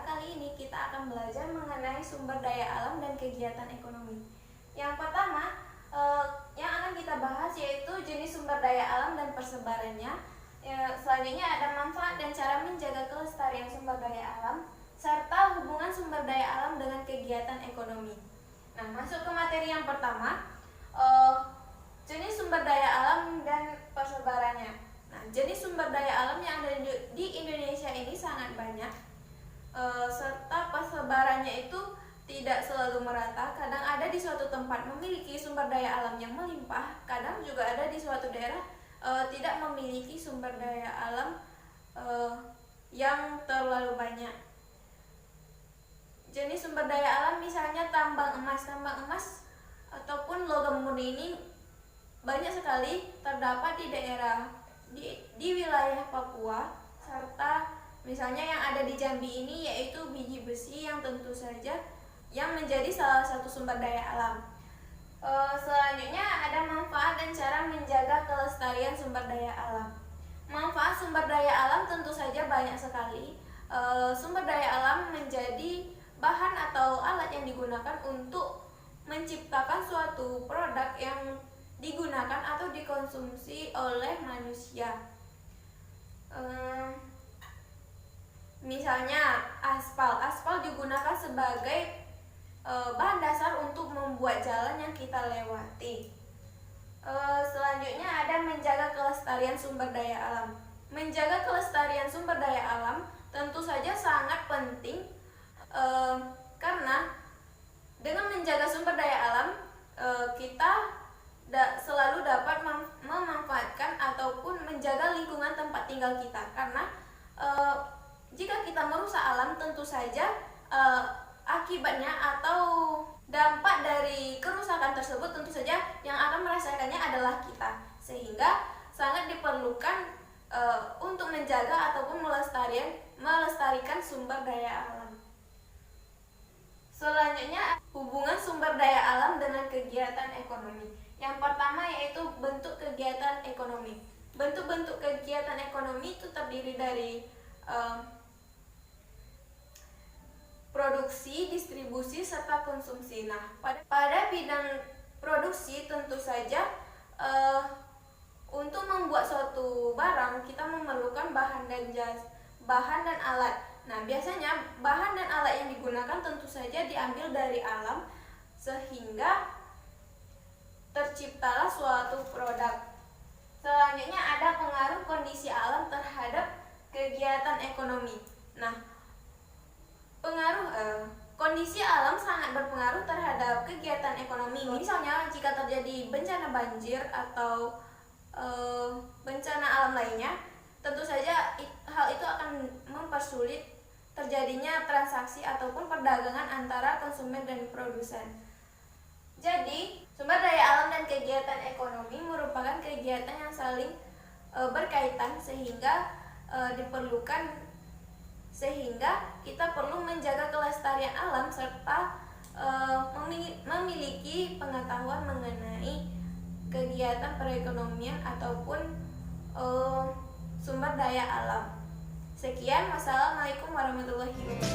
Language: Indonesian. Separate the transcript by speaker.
Speaker 1: Kali ini kita akan belajar mengenai sumber daya alam dan kegiatan ekonomi. Yang pertama yang akan kita bahas yaitu jenis sumber daya alam dan persebarannya. Selanjutnya ada manfaat dan cara menjaga kelestarian sumber daya alam, serta hubungan sumber daya alam dengan kegiatan ekonomi. Nah, masuk ke materi yang pertama, jenis sumber daya alam dan persebarannya. Nah, jenis sumber daya alam yang ada di Indonesia ini sangat banyak. Serta persebarannya itu tidak selalu merata. Kadang ada di suatu tempat memiliki sumber daya alam yang melimpah, kadang juga ada di suatu daerah tidak memiliki sumber daya alam yang terlalu banyak. Jenis sumber daya alam misalnya tambang emas ataupun logam murni ini banyak sekali terdapat di daerah di wilayah Papua, serta misalnya yang ada di Jambi ini yaitu biji besi yang tentu saja yang menjadi salah satu sumber daya alam. Selanjutnya ada manfaat dan cara menjaga kelestarian sumber daya alam. Manfaat sumber daya alam tentu saja banyak sekali. Sumber daya alam menjadi bahan atau alat yang digunakan untuk menciptakan suatu produk yang digunakan atau dikonsumsi oleh manusia. Misalnya aspal digunakan sebagai bahan dasar untuk membuat jalan yang kita lewati. Selanjutnya ada menjaga kelestarian sumber daya alam. Menjaga kelestarian sumber daya alam tentu saja sangat penting, karena dengan menjaga sumber daya alam kita selalu dapat memanfaatkan ataupun menjaga lingkungan tempat tinggal kita, karena jika kita merusak alam, tentu saja akibatnya atau dampak dari kerusakan tersebut tentu saja yang akan merasakannya adalah kita. Sehingga sangat diperlukan untuk menjaga ataupun melestarikan sumber daya alam. Selanjutnya, hubungan sumber daya alam dengan kegiatan ekonomi. Yang pertama yaitu bentuk kegiatan ekonomi. Bentuk-bentuk kegiatan ekonomi itu terdiri dari produksi, distribusi, serta konsumsi. Nah, pada bidang produksi tentu saja untuk membuat suatu barang kita memerlukan bahan dan alat. Nah, biasanya bahan dan alat yang digunakan tentu saja diambil dari alam sehingga terciptalah suatu produk. Selanjutnya ada pengaruh kondisi alam terhadap kegiatan ekonomi. Nah, kondisi alam sangat berpengaruh terhadap kegiatan ekonomi. Misalnya jika terjadi bencana banjir atau bencana alam lainnya, tentu saja hal itu akan mempersulit terjadinya transaksi ataupun perdagangan antara konsumen dan produsen. Jadi, sumber daya alam dan kegiatan ekonomi merupakan kegiatan yang saling berkaitan sehingga kita perlu menjaga kelestarian alam serta memiliki pengetahuan mengenai kegiatan perekonomian ataupun sumber daya alam. Sekian, wassalamualaikum warahmatullahi wabarakatuh.